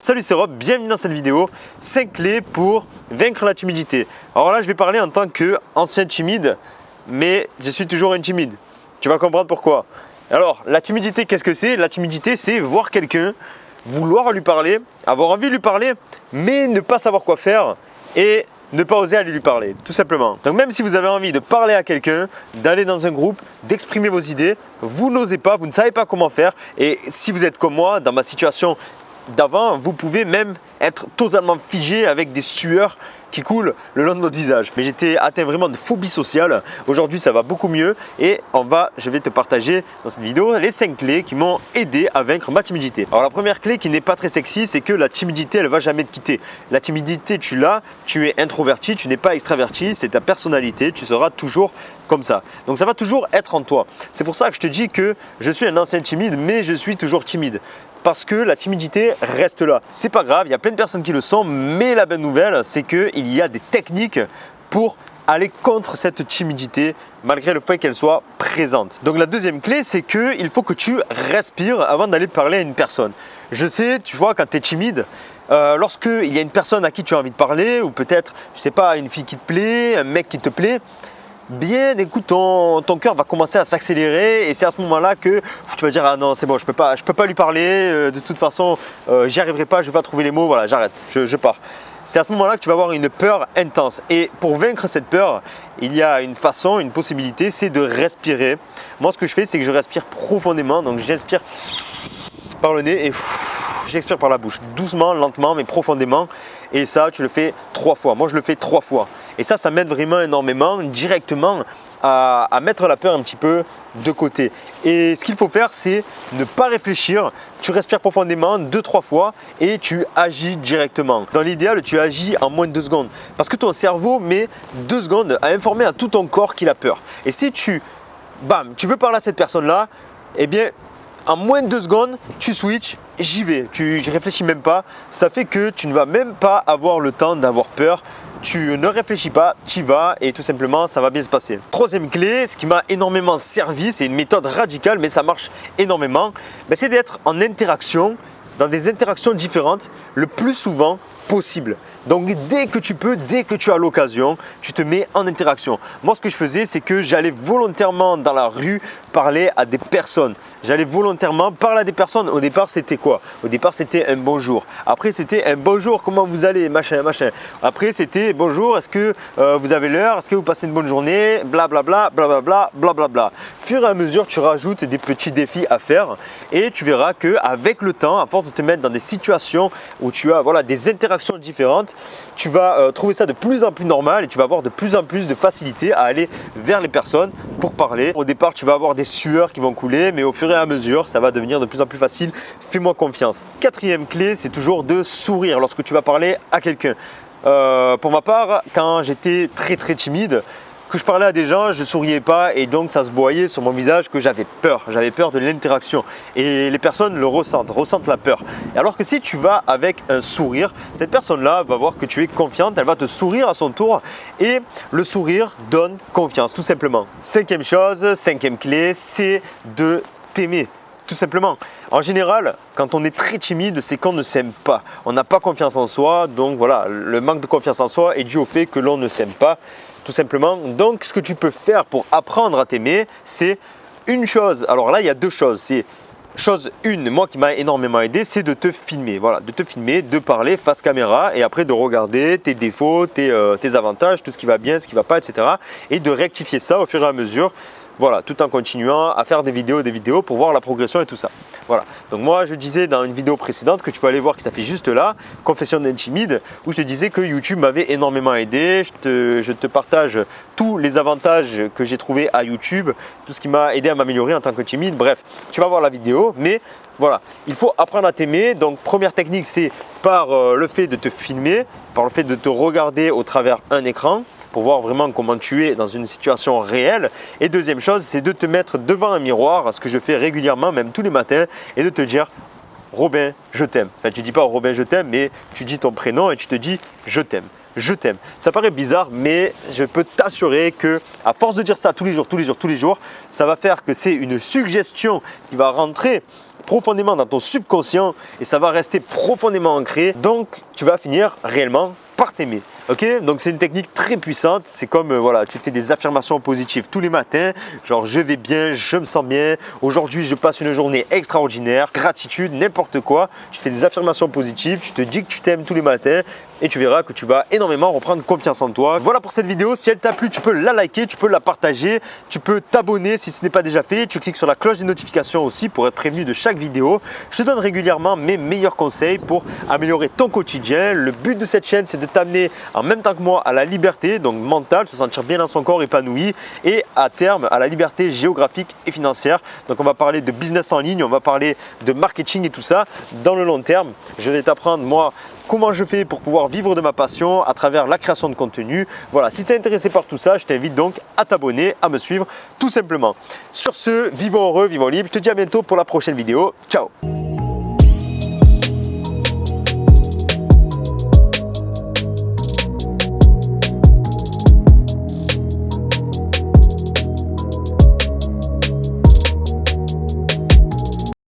Salut, c'est Rob, bienvenue dans cette vidéo. 5 clés pour vaincre la timidité. Alors là, je vais parler en tant qu'ancien timide, mais je suis toujours un timide. Tu vas comprendre pourquoi. Alors, la timidité, qu'est-ce que c'est? La timidité, c'est voir quelqu'un, vouloir lui parler, avoir envie de lui parler, mais ne pas savoir quoi faire et ne pas oser aller lui parler, tout simplement. Donc même si vous avez envie de parler à quelqu'un, d'aller dans un groupe, d'exprimer vos idées, vous n'osez pas, vous ne savez pas comment faire. Et si vous êtes comme moi, dans ma situation d'avant, vous pouvez même être totalement figé avec des sueurs qui coulent le long de votre visage. Mais j'étais atteint vraiment de phobie sociale. Aujourd'hui, ça va beaucoup mieux et je vais te partager dans cette vidéo les 5 clés qui m'ont aidé à vaincre ma timidité. Alors la première clé qui n'est pas très sexy, c'est que la timidité, elle va jamais te quitter. La timidité, tu l'as, tu es introverti, tu n'es pas extraverti, c'est ta personnalité, tu seras toujours comme ça. Donc ça va toujours être en toi. C'est pour ça que je te dis que je suis un ancien timide, mais je suis toujours timide. Parce que la timidité reste là. C'est pas grave, il y a plein de personnes qui le sont, mais la bonne nouvelle, c'est qu'il y a des techniques pour aller contre cette timidité malgré le fait qu'elle soit présente. Donc la deuxième clé, c'est qu'il faut que tu respires avant d'aller parler à une personne. Je sais, tu vois, quand tu es timide, lorsqu'il y a une personne à qui tu as envie de parler, ou peut-être, je sais pas, une fille qui te plaît, un mec qui te plaît, bien, écoute, ton cœur va commencer à s'accélérer et c'est à ce moment-là que tu vas dire ah non c'est bon, je peux pas lui parler, de toute façon j'y arriverai pas, je vais pas trouver les mots, voilà j'arrête, je pars. C'est à ce moment-là que tu vas avoir une peur intense et pour vaincre cette peur, il y a une façon, une possibilité, c'est de respirer. Moi ce que je fais c'est que je respire profondément, donc j'inspire par le nez et j'expire par la bouche, doucement, lentement mais profondément et ça tu le fais 3 fois. Moi je le fais 3 fois. Et ça m'aide vraiment énormément directement à mettre la peur un petit peu de côté. Et ce qu'il faut faire, c'est ne pas réfléchir. Tu respires profondément 2-3 fois et tu agis directement. Dans l'idéal, tu agis en moins de 2 secondes. Parce que ton cerveau met 2 secondes à informer à tout ton corps qu'il a peur. Et si tu veux parler à cette personne-là, eh bien, en moins de 2 secondes, tu switches, j'y vais. Tu n'y réfléchis même pas. Ça fait que tu ne vas même pas avoir le temps d'avoir peur. Tu ne réfléchis pas, tu y vas et tout simplement ça va bien se passer. Troisième clé, ce qui m'a énormément servi, c'est une méthode radicale mais ça marche énormément, c'est d'être en interaction, dans des interactions différentes le plus souvent possible. Donc dès que tu peux, dès que tu as l'occasion, tu te mets en interaction. Moi ce que je faisais c'est que j'allais volontairement dans la rue parler à des personnes. J'allais volontairement parler à des personnes. Au départ c'était quoi? Au départ c'était un bonjour. Après c'était un bonjour, comment vous allez, machin. Après c'était bonjour, est-ce que vous avez l'heure? Est-ce que vous passez une bonne journée? Blablabla, blablabla, blablabla. Fur et à mesure tu rajoutes des petits défis à faire et tu verras qu'avec le temps, à force de te mettre dans des situations où tu as des interactions différentes, tu vas trouver ça de plus en plus normal et tu vas avoir de plus en plus de facilité à aller vers les personnes pour parler. Au départ, tu vas avoir des sueurs qui vont couler, mais au fur et à mesure, ça va devenir de plus en plus facile. Fais-moi confiance. Quatrième clé, c'est toujours de sourire lorsque tu vas parler à quelqu'un. Pour ma part, quand j'étais très timide, que je parlais à des gens, je ne souriais pas et donc ça se voyait sur mon visage que j'avais peur. J'avais peur de l'interaction et les personnes le ressentent la peur. Et alors que si tu vas avec un sourire, cette personne-là va voir que tu es confiante, elle va te sourire à son tour et le sourire donne confiance tout simplement. Cinquième clé, c'est de t'aimer. Tout simplement. En général, quand on est très timide, c'est qu'on ne s'aime pas. On n'a pas confiance en soi. Donc voilà, le manque de confiance en soi est dû au fait que l'on ne s'aime pas. Tout simplement. Donc ce que tu peux faire pour apprendre à t'aimer, c'est une chose. Alors là, il y a 2 choses. C'est chose 1, moi qui m'a énormément aidé, c'est de te filmer. Voilà, de te filmer, de parler face caméra et après de regarder tes défauts, tes avantages, tout ce qui va bien, ce qui ne va pas, etc. Et de rectifier ça au fur et à mesure. Voilà, tout en continuant à faire des vidéos pour voir la progression et tout ça. Voilà, donc moi je disais dans une vidéo précédente que tu peux aller voir qui s'affiche juste là, Confession d'un timide, où je te disais que YouTube m'avait énormément aidé. Je te partage tous les avantages que j'ai trouvés à YouTube, tout ce qui m'a aidé à m'améliorer en tant que timide. Bref, tu vas voir la vidéo, mais voilà, il faut apprendre à t'aimer. Donc première technique, c'est par le fait de te filmer, par le fait de te regarder au travers un écran, pour voir vraiment comment tu es dans une situation réelle. Et deuxième chose, c'est de te mettre devant un miroir, ce que je fais régulièrement, même tous les matins, et de te dire Robin, je t'aime. Enfin, tu dis pas Robin, je t'aime, mais tu dis ton prénom et tu te dis je t'aime. Je t'aime. Ça paraît bizarre, mais je peux t'assurer que à force de dire ça tous les jours, ça va faire que c'est une suggestion qui va rentrer profondément dans ton subconscient et ça va rester profondément ancré. Donc, tu vas finir réellement par t'aimer. Ok, donc c'est une technique très puissante. C'est comme voilà, tu fais des affirmations positives tous les matins, genre je vais bien, je me sens bien, aujourd'hui je passe une journée extraordinaire, gratitude, n'importe quoi. Tu fais des affirmations positives, tu te dis que tu t'aimes tous les matins et tu verras que tu vas énormément reprendre confiance en toi. Voilà pour cette vidéo. Si elle t'a plu, tu peux la liker, tu peux la partager, tu peux t'abonner si ce n'est pas déjà fait. Tu cliques sur la cloche des notifications aussi pour être prévenu de chaque vidéo. Je te donne régulièrement mes meilleurs conseils pour améliorer ton quotidien. Le but de cette chaîne, c'est de t'amener en même temps que moi à la liberté, donc mentale, se sentir bien dans son corps épanoui et à terme à la liberté géographique et financière. Donc on va parler de business en ligne, on va parler de marketing et tout ça dans le long terme. Je vais t'apprendre moi comment je fais pour pouvoir vivre de ma passion à travers la création de contenu. Voilà, si tu es intéressé par tout ça, je t'invite donc à t'abonner, à me suivre tout simplement. Sur ce, vivons heureux, vivons libres. Je te dis à bientôt pour la prochaine vidéo. Ciao!